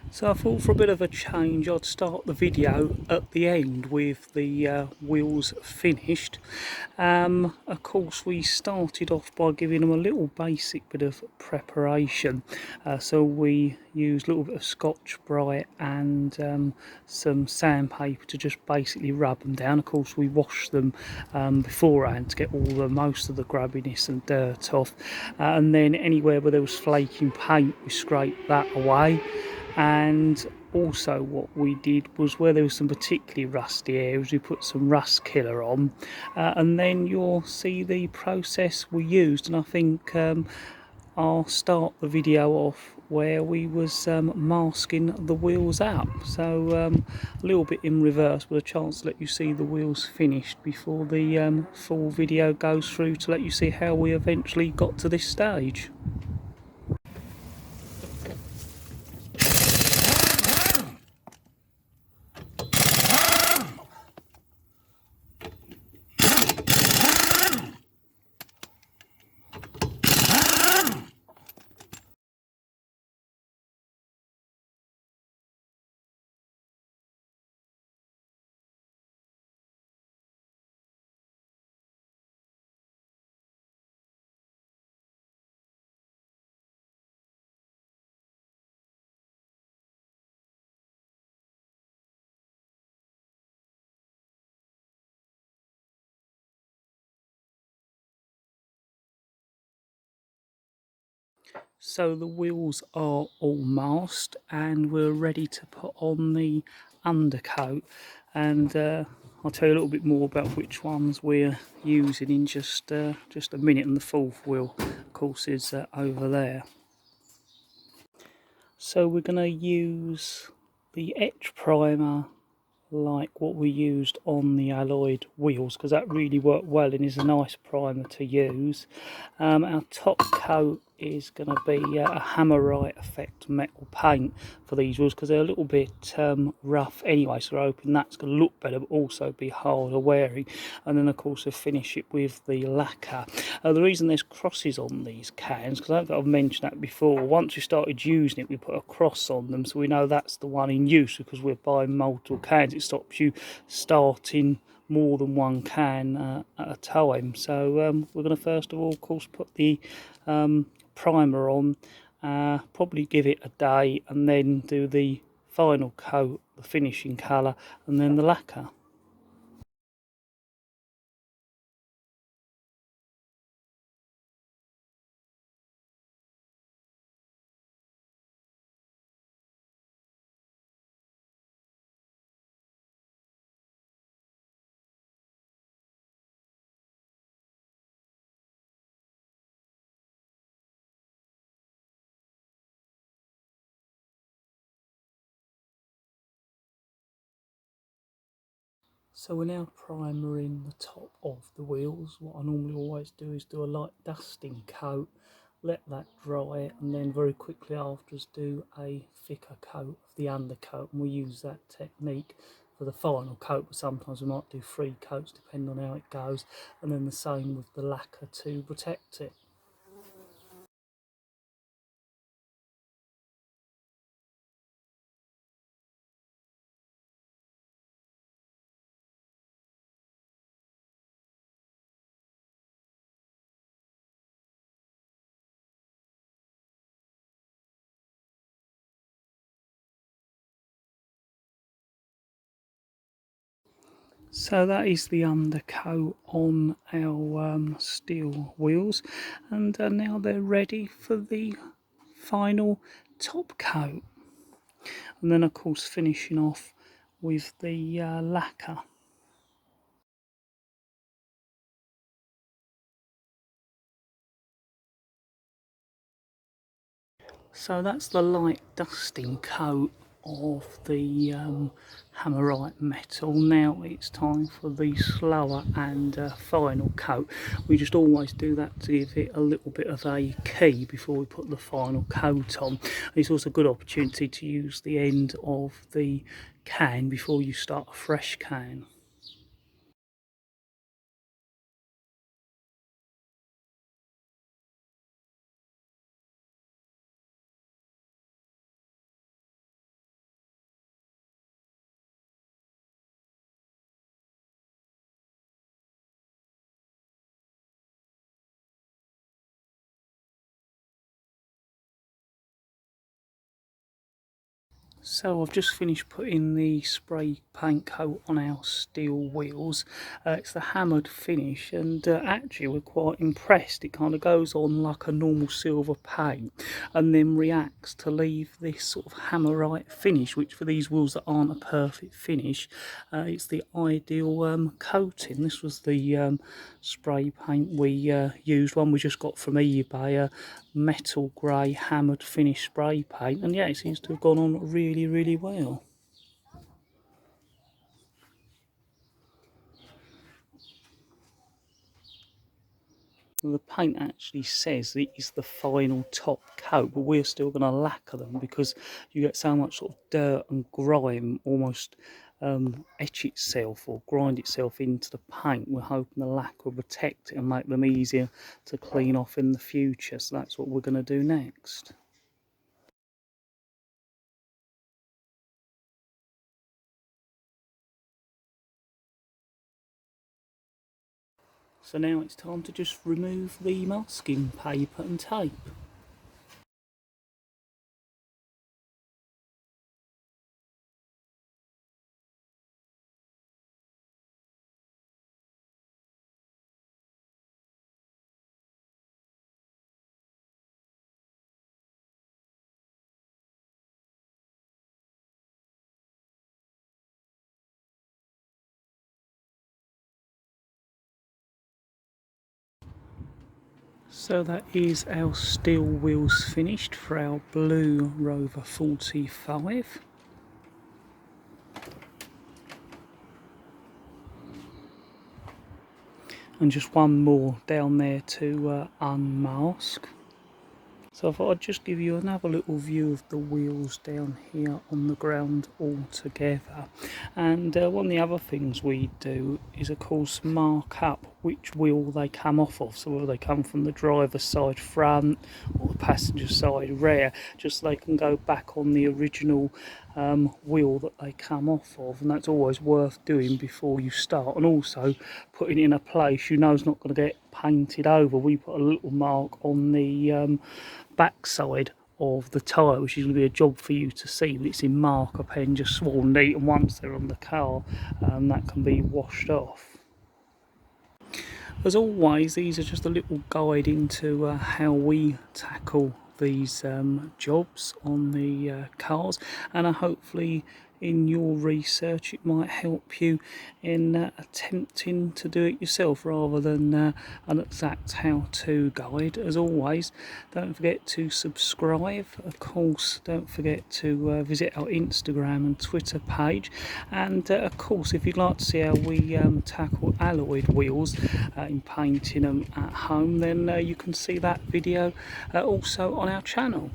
So I thought for a bit of a change I'd start the video at the end with the wheels finished. Of course we started off by giving them a little basic bit of preparation. So we used a little bit of Scotch Brite and some sandpaper to just basically rub them down. Of course we washed them beforehand to get most of the grubbiness and dirt off, and then anywhere where there was flaking paint we scraped that away. And also what we did was where there was some particularly rusty areas we put some rust killer on, and then you'll see the process we used. And I think I'll start the video off where we was masking the wheels up, so a little bit in reverse with a chance to let you see the wheels finished before the full video goes through to let you see how we eventually got to this stage. So the wheels are all masked and we're ready to put on the undercoat, and I'll tell you a little bit more about which ones we're using in just a minute. And the fourth wheel of course is over there. So we're going to use the etch primer like what we used on the alloyed wheels, because that really worked well and is a nice primer to use. Our top coat is going to be a Hammerite effect metal paint for these wheels, because they're a little bit rough anyway, so we're hoping that's going to look better but also be harder wearing. And then of course we'll finish it with the lacquer. The reason there's crosses on these cans, because I don't think I've mentioned that before, once we started using it we put a cross on them so we know that's the one in use, because we're buying multiple cans. It stops you starting more than one can at a time. So we're going to first of all, of course, put the primer on, probably give it a day, and then do the final coat, the finishing colour, and then the lacquer. So we're now primering the top of the wheels. What I normally always do is do a light dusting coat, let that dry, and then very quickly afterwards do a thicker coat of the undercoat. And we use that technique for the final coat, but sometimes we might do 3 coats depending on how it goes, and then the same with the lacquer to protect it. So that is the undercoat on our steel wheels, and now they're ready for the final top coat, and then of course finishing off with the lacquer. So that's the light dusting coat of the Hammerite metal. Now it's time for the slower and final coat. We just always do that to give it a little bit of a key before we put the final coat on. It's also a good opportunity to use the end of the can before you start a fresh can. So I've just finished putting the spray paint coat on our steel wheels. It's the hammered finish, and actually we're quite impressed. It kind of goes on like a normal silver paint and then reacts to leave this sort of hammerite finish, which for these wheels that aren't a perfect finish, it's the ideal coating. This was the spray paint we used, one we just got from eBay, metal grey hammered finish spray paint, and yeah, it seems to have gone on really well. The paint actually says it is the final top coat, but we're still going to lacquer them because you get so much sort of dirt and grime almost etch itself or grind itself into the paint. We're hoping the lacquer will protect it and make them easier to clean off in the future, so that's what we're going to do next. So now it's time to just remove the masking paper and tape. So that is our steel wheels finished for our blue Rover 45. And just one more down there to unmask. So I thought I'd just give you another little view of the wheels down here on the ground all together. And one of the other things we do is of course mark up which wheel they come off of, so whether they come from the driver's side front or the passenger side rear, just so they can go back on the original wheel that they come off of, and that's always worth doing before you start, and also putting it in a place you know is not going to get painted over. We put a little mark on the back side of the tyre, which is going to be a job for you to see, but it's in marker pen, just sworn neat, and once they're on the car that can be washed off. As always, these are just a little guide into how we tackle these jobs on the cars, and hopefully in your research it might help you in attempting to do it yourself rather than an exact how-to guide. As always, don't forget to subscribe. Of course, don't forget to visit our Instagram and Twitter page, and of course if you'd like to see how we tackle alloyed wheels in painting them at home, then you can see that video also on our channel.